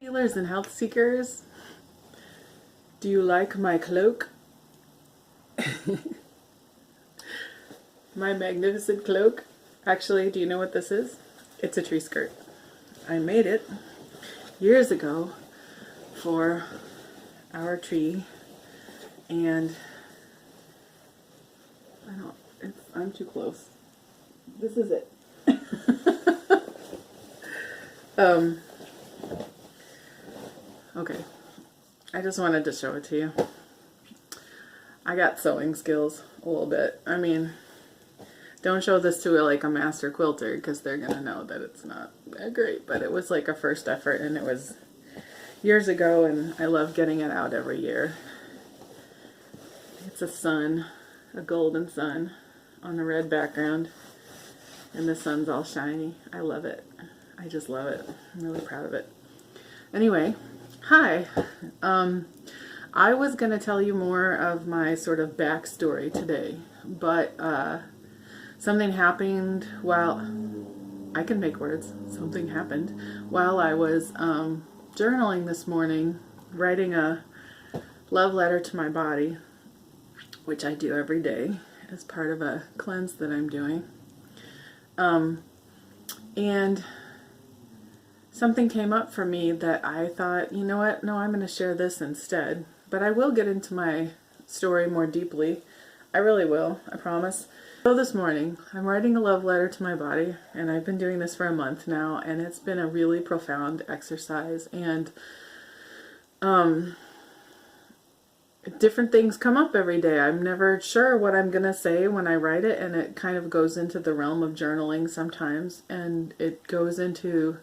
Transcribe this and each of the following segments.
Healers and health seekers, do you like my cloak? My magnificent cloak? Actually, do you know what this is? It's a tree skirt. I made it years ago for our tree, and I'm too close. This is it. Okay. I just wanted to show it to you. I got sewing skills a little bit. I mean, don't show this to like a master quilter because they're going to know that it's not that great. But it was like a first effort, and it was years ago, and I love getting it out every year. It's a sun, a golden sun on a red background, and the sun's all shiny. I love it. I just love it. I'm really proud of it. Anyway, hi. I was going to tell you more of my sort of backstory today, but something happened while I can make words. Something happened while I was journaling this morning, writing a love letter to my body, which I do every day as part of a cleanse that I'm doing. And something came up for me that I thought, you know what, no, I'm going to share this instead. But I will get into my story more deeply. I really will, I promise. So this morning, I'm writing a love letter to my body, and I've been doing this for a month now, and it's been a really profound exercise. And different things come up every day. I'm never sure what I'm going to say when I write it, and it kind of goes into the realm of journaling sometimes, and it goes into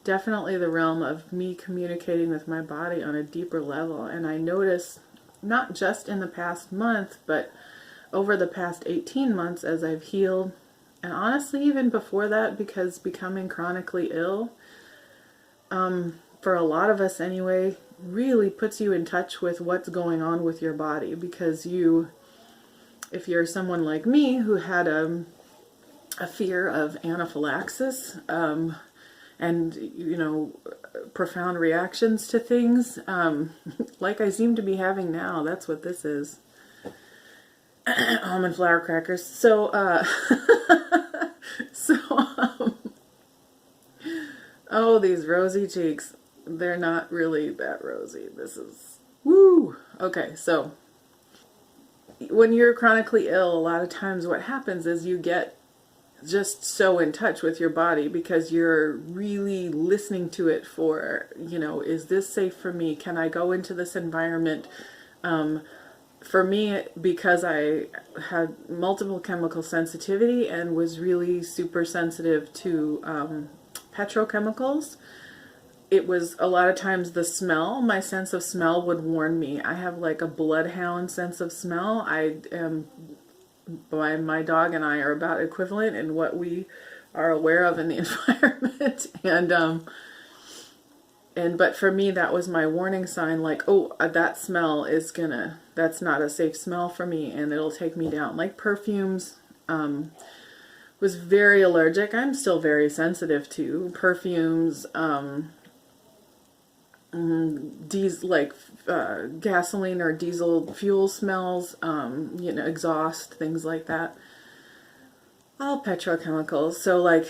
definitely the realm of me communicating with my body on a deeper level. And I notice, not just in the past month, but over the past 18 months as I've healed, and honestly even before that, because becoming chronically ill, for a lot of us anyway, really puts you in touch with what's going on with your body. Because if you're someone like me who had a fear of anaphylaxis, and, you know, profound reactions to things, like I seem to be having now. That's what this is. Almond flour crackers. So, oh, these rosy cheeks. They're not really that rosy. This is, woo! Okay, so, when you're chronically ill, a lot of times what happens is you get just so in touch with your body because you're really listening to it for, you know, is this safe for me? Can I go into this environment? For me, because I had multiple chemical sensitivity and was really super sensitive to petrochemicals, it was a lot of times the smell, my sense of smell would warn me. I have like a bloodhound sense of smell. My dog and I are about equivalent in what we are aware of in the environment. But for me, that was my warning sign, like, oh, that smell is that's not a safe smell for me, and it'll take me down. Like perfumes, was very allergic. I'm still very sensitive to perfumes, gasoline or diesel fuel smells, you know, exhaust, things like that. All petrochemicals. So like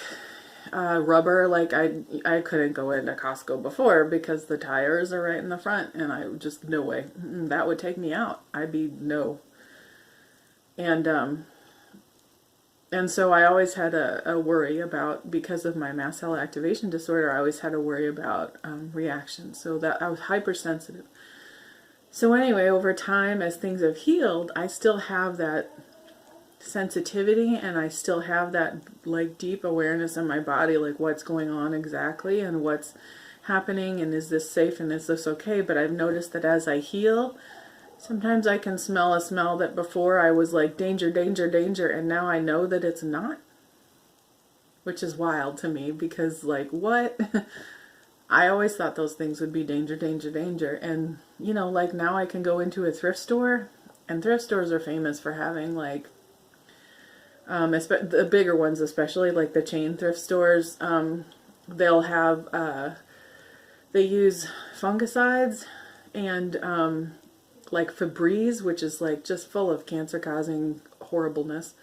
rubber, like I couldn't go into Costco before because the tires are right in the front, and I just, no way. That would take me out. I'd be no. And so I always had a worry about, because of my mast cell activation disorder, I always had a worry about reactions. So that I was hypersensitive. So anyway, over time, as things have healed, I still have that sensitivity, and I still have that like deep awareness in my body, like what's going on exactly and what's happening, and is this safe and is this okay. But I've noticed that as I heal, sometimes I can smell a smell that before I was like danger, danger, danger, and now I know that it's not, which is wild to me because like what? I always thought those things would be danger, danger, danger. And you know, like now I can go into a thrift store, and thrift stores are famous for having like the bigger ones, especially like the chain thrift stores, they'll have They use fungicides and like Febreze, which is like just full of cancer-causing horribleness.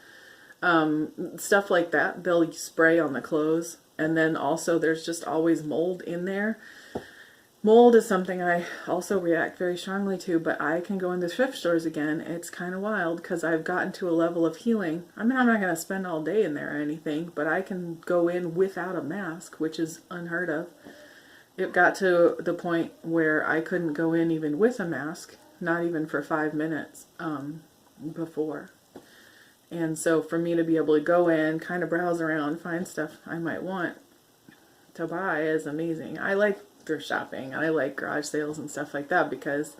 Stuff like that. They'll spray on the clothes. And then also there's just always mold in there. Mold is something I also react very strongly to, but I can go into thrift stores again. It's kind of wild because I've gotten to a level of healing. I mean, I'm not going to spend all day in there or anything, but I can go in without a mask, which is unheard of. It got to the point where I couldn't go in even with a mask, not even for 5 minutes before. And so for me to be able to go in, kind of browse around, find stuff I might want to buy is amazing. I like thrift shopping. I like garage sales and stuff like that because,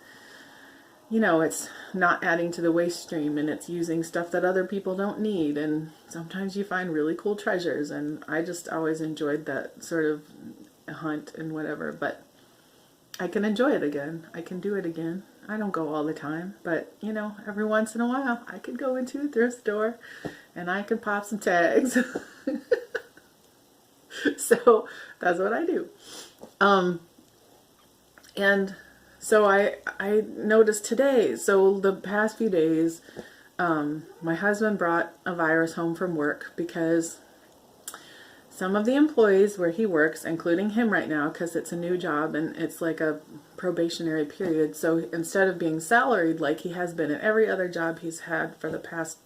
you know, it's not adding to the waste stream and it's using stuff that other people don't need. And sometimes you find really cool treasures. And I just always enjoyed that sort of hunt and whatever. But I can enjoy it again. I can do it again. I don't go all the time, but you know, every once in a while I could go into a thrift store and I could pop some tags. So that's what I do. And so I noticed today, so the past few days, my husband brought a virus home from work because some of the employees where he works, including him right now, because it's a new job and it's like a probationary period. So instead of being salaried like he has been in every other job he's had for the past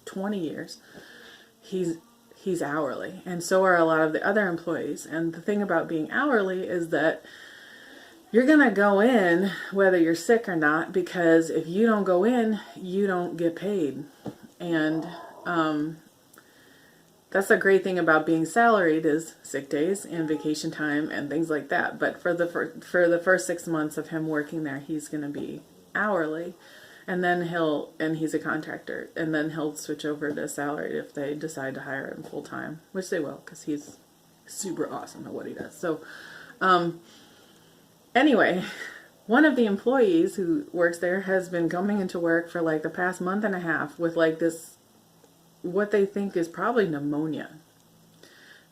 20 years, he's hourly. And so are a lot of the other employees. And the thing about being hourly is that you're going to go in whether you're sick or not, because if you don't go in, you don't get paid. And that's the great thing about being salaried is sick days and vacation time and things like that. But for the first 6 months of him working there, he's going to be hourly. And then he's a contractor. And then he'll switch over to salaried if they decide to hire him full time, which they will because he's super awesome at what he does. So anyway, one of the employees who works there has been coming into work for like the past month and a half with like this, what they think is probably pneumonia,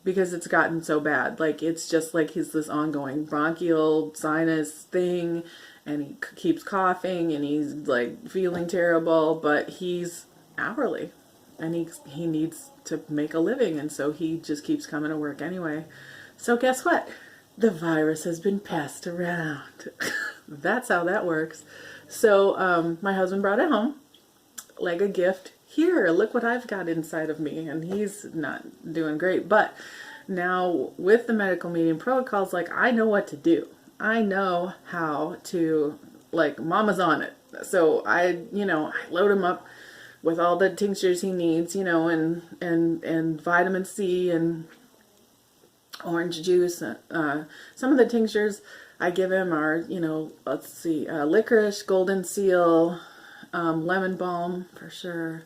because it's gotten so bad. Like, it's just like he's this ongoing bronchial sinus thing, and he keeps coughing, and he's like feeling terrible, but he's hourly, and he needs to make a living, and so he just keeps coming to work anyway. So guess what? The virus has been passed around. That's how that works. So my husband brought it home like a gift. Here, look what I've got inside of me. And he's not doing great. But now with the medical meeting protocols, like, I know what to do. I know how to, like, mama's on it. So I load him up with all the tinctures he needs, and vitamin C and orange juice. Some of the tinctures I give him are, let's see, licorice, golden seal, lemon balm for sure.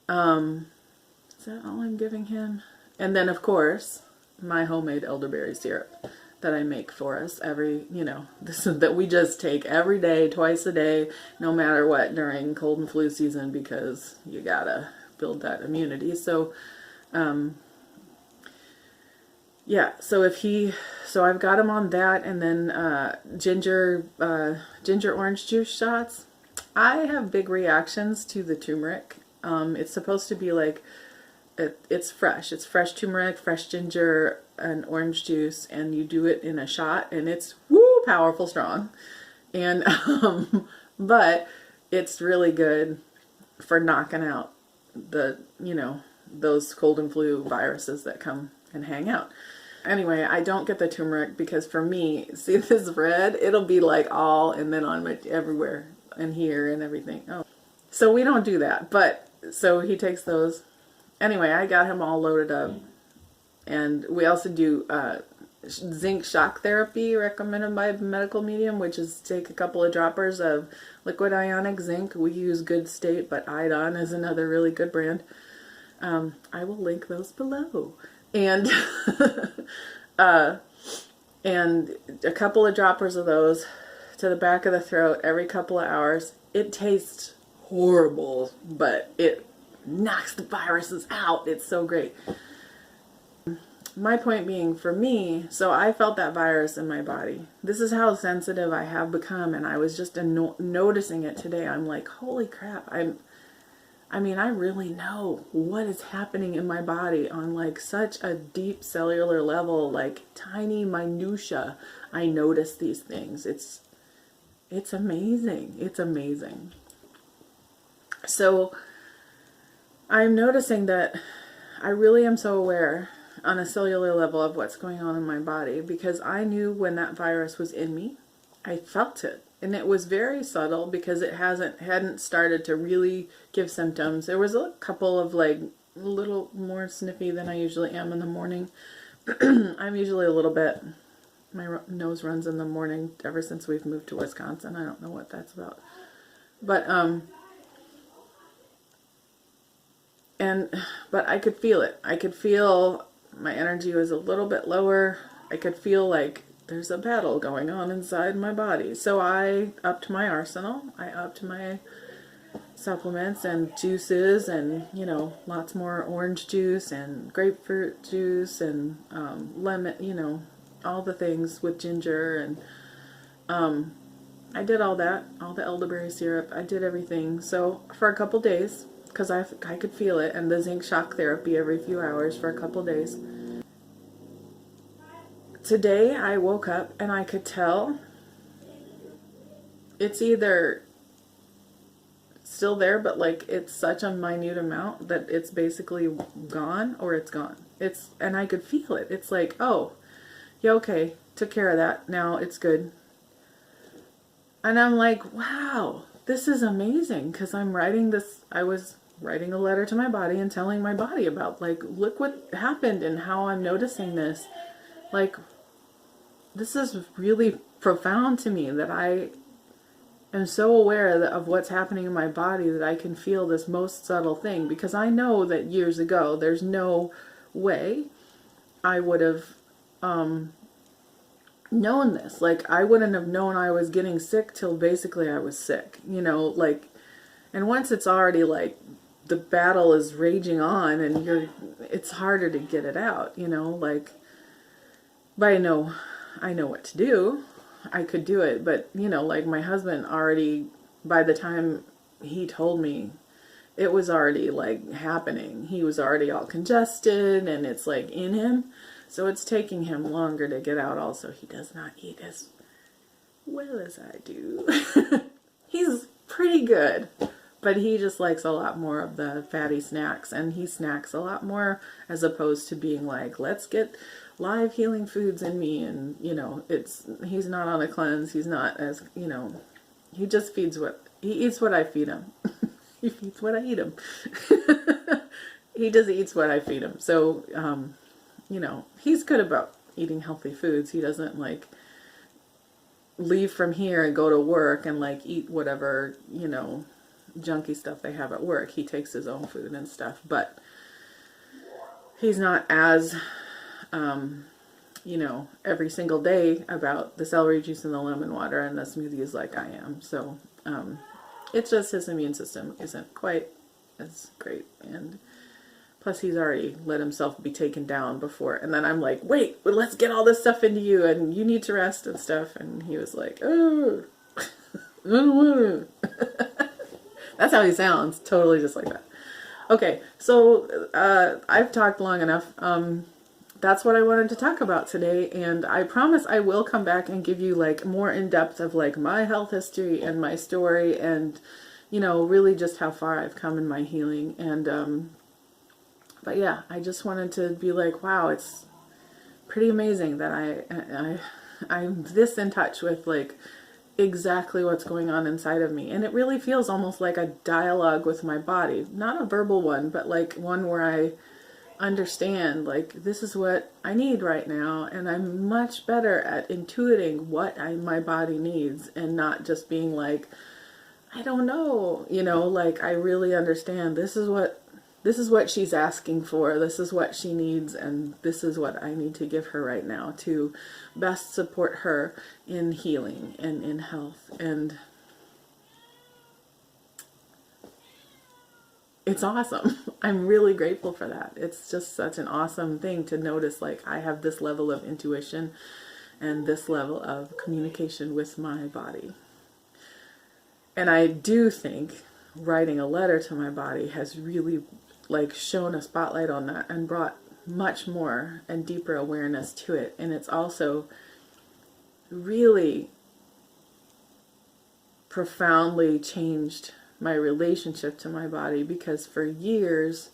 Is that all I'm giving him? And then, of course, my homemade elderberry syrup that I make for us that we just take every day, twice a day, no matter what, during cold and flu season, because you gotta build that immunity. So, yeah, so I've got him on that, and then ginger orange juice shots. I have big reactions to the turmeric. It's supposed to be like, it's fresh. It's fresh turmeric, fresh ginger, and orange juice, and you do it in a shot, and it's powerful strong. And but it's really good for knocking out those cold and flu viruses that come and hang out. Anyway, I don't get the turmeric because for me, see this red? It'll be like all and then on my everywhere and here and everything. Oh, so we don't do that. But so he takes those. Anyway, I got him all loaded up, and we also do zinc shock therapy recommended by a medical medium, which is take a couple of droppers of liquid ionic zinc. We use Good State, but Iodine is another really good brand. I will link those below. And and a couple of droppers of those to the back of the throat every couple of hours. It tastes horrible, but it knocks the viruses out. It's so great. my point being, for me, so I felt that virus in my body. This is how sensitive I have become, and I was just noticing it today. I'm like, holy crap, I mean, I really know what is happening in my body on like such a deep cellular level, like tiny minutia. I notice these things. It's amazing. It's amazing. So I'm noticing that I really am so aware on a cellular level of what's going on in my body, because I knew when that virus was in me. I felt it. And it was very subtle because it hadn't started to really give symptoms. There was a couple of like a little more sniffy than I usually am in the morning. I'm usually a little bit, my nose runs in the morning ever since we've moved to Wisconsin. I don't know what that's about. But but I could feel it. I could feel my energy was a little bit lower. I could feel like there's a battle going on inside my body. So I upped my arsenal. I upped my supplements and juices, and, you know, lots more orange juice and grapefruit juice and lemon, you know, all the things with ginger. And I did all that, all the elderberry syrup. I did everything. So for a couple days, because I could feel it, and the zinc shock therapy every few hours for a couple days. Today I woke up and I could tell it's either still there, but like it's such a minute amount that it's basically gone, or it's gone. And I could feel it. It's like, oh, yeah, okay, took care of that. Now it's good. And I'm like, wow, this is amazing, because I was writing a letter to my body and telling my body about, like, look what happened and how I'm noticing this. Like, this is really profound to me, that I am so aware of what's happening in my body that I can feel this most subtle thing, because I know that years ago there's no way I would have known this. Like, I wouldn't have known I was getting sick till basically I was sick, you know, like, and once it's already like the battle is raging on and it's harder to get it out, you know, like, but I know what to do. I could do it, but, you know, like my husband already, by the time he told me, it was already like happening. He was already all congested, and it's like in him. So it's taking him longer to get out. Also, he does not eat as well as I do. He's pretty good, but he just likes a lot more of the fatty snacks, and he snacks a lot more, as opposed to being like, let's get live healing foods in me. And, you know, he's not on a cleanse. He's not as, you know, he just he eats what I feed him. He feeds what I eat him. He just eats what I feed him. So, you know, he's good about eating healthy foods. He doesn't like leave from here and go to work and like eat whatever, you know, junky stuff they have at work. He takes his own food and stuff, but he's not as, you know, every single day about the celery juice and the lemon water and the smoothies like I am. So, it's just his immune system isn't quite as great. And plus he's already let himself be taken down before. And then I'm like, wait, well, let's get all this stuff into you and you need to rest and stuff. And he was like, oh, I don't want to. That's how he sounds. Totally just like that. Okay. So, I've talked long enough. That's what I wanted to talk about today, and I promise I will come back and give you like more in depth of like my health history and my story, and, you know, really just how far I've come in my healing. And but yeah, I just wanted to be like, wow, it's pretty amazing that I'm this in touch with like exactly what's going on inside of me. And it really feels almost like a dialogue with my body, not a verbal one, but like one where I understand, like, this is what I need right now, and I'm much better at intuiting what my body needs, and not just being like, I don't know, you know, like, I really understand this is what she's asking for, this is what she needs, and this is what I need to give her right now to best support her in healing and in health. And it's awesome. I'm really grateful for that. It's just such an awesome thing to notice, like, I have this level of intuition and this level of communication with my body. And I do think writing a letter to my body has really, like, shone a spotlight on that and brought much more and deeper awareness to it. And it's also really profoundly changed my relationship to my body, because for years,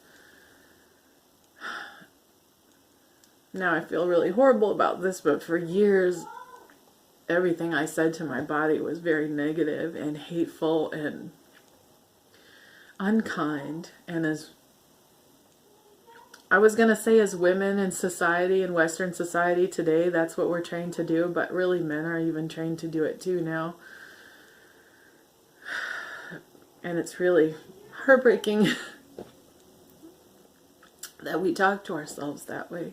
now I feel really horrible about this, but for years, everything I said to my body was very negative and hateful and unkind. And as I was going to say, as women in society, in Western society today, that's what we're trained to do, but really men are even trained to do it too now. And it's really heartbreaking that we talk to ourselves that way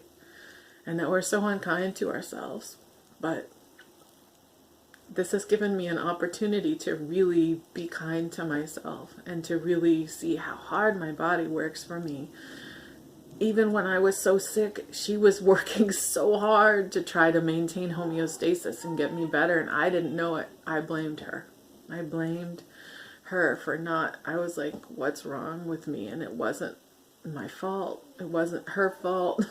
and that we're so unkind to ourselves. But this has given me an opportunity to really be kind to myself and to really see how hard my body works for me. Even when I was so sick, she was working so hard to try to maintain homeostasis and get me better, and I didn't know it. I blamed her. I blamed her for not, I was like, what's wrong with me? And it wasn't my fault. It wasn't her fault.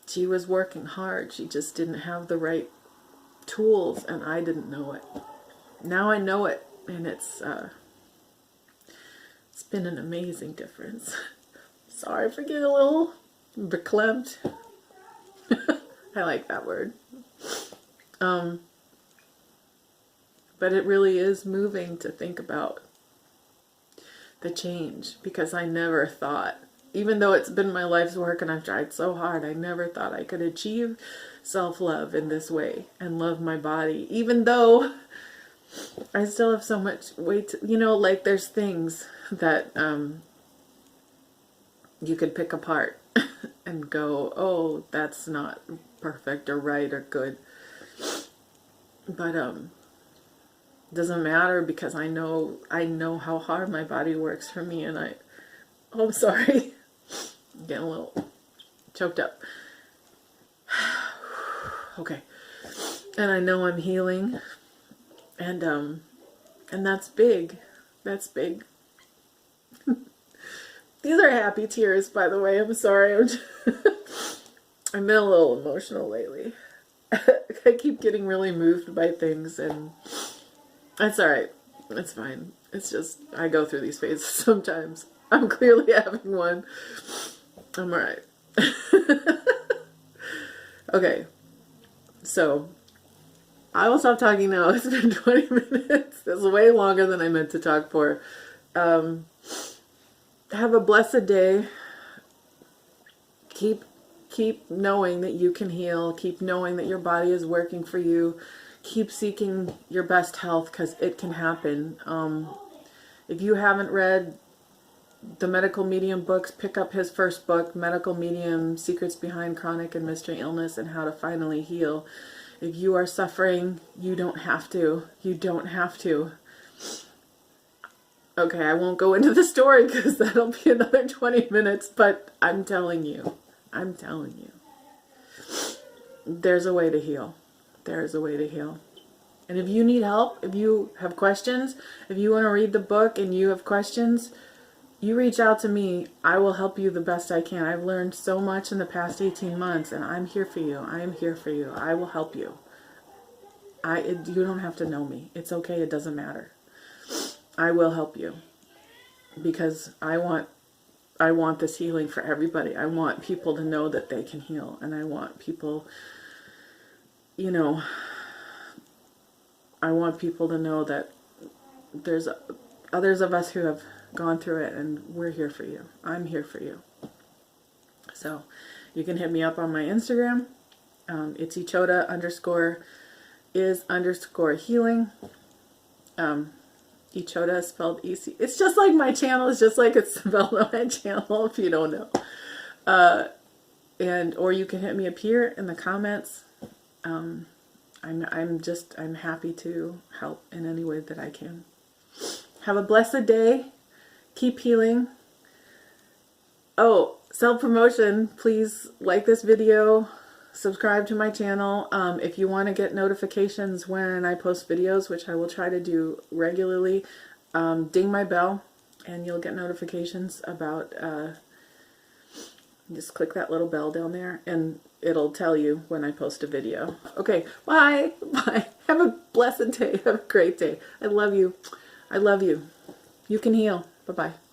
She was working hard. She just didn't have the right tools, and I didn't know it. Now I know it, and it's been an amazing difference. Sorry for getting a little verklempt. I like that word. But it really is moving to think about the change, because I never thought, even though it's been my life's work and I've tried so hard, I never thought I could achieve self-love in this way and love my body, even though I still have so much weight to, like, there's things that you could pick apart and go, oh, that's not perfect or right or good. But doesn't matter, because I know how hard my body works for me, and I'm sorry. I'm getting a little choked up. Okay. And I know I'm healing, and that's big. That's big. These are happy tears, by the way. I'm sorry. I've been a little emotional lately. I keep getting really moved by things, and that's alright. It's fine. It's just, I go through these phases sometimes. I'm clearly having one. I'm alright. Okay. So, I will stop talking now. It's been 20 minutes. That's way longer than I meant to talk for. Have a blessed day. Keep knowing that you can heal. Keep knowing that your body is working for you. Keep seeking your best health, because it can happen. If you haven't read the Medical Medium books, pick up his first book, Medical Medium, Secrets Behind Chronic and Mystery Illness and How to Finally Heal. If you are suffering, you don't have to. You don't have to. Okay, I won't go into the story because that'll be another 20 minutes, but I'm telling you, there's a way to heal. There is a way to heal. And if you need help, if you have questions, if you want to read the book and you have questions, you reach out to me. I will help you the best I can. I've learned so much in the past 18 months, and I'm here for you. I am here for you. I will help you. You don't have to know me. It's okay. It doesn't matter. I will help you, because I want this healing for everybody. I want people to know that they can heal, and I want people, I want people to know that there's others of us who have gone through it, and we're here for you. I'm here for you. So you can hit me up on my Instagram. It's Ichota_is_healing. Ichota is spelled E-C. It's just like my channel. It's just like it's spelled on my channel, if you don't know. Or you can hit me up here in the comments. I'm happy to help in any way that I can. Have a blessed day. keep healing. Oh, self-promotion, please like this video, subscribe to my channel. If you want to get notifications when I post videos, which I will try to do regularly, ding my bell and you'll get notifications about, just click that little bell down there and it'll tell you when I post a video. Okay, bye. Bye. Have a blessed day. Have a great day. I love you. I love you. You can heal. Bye-bye.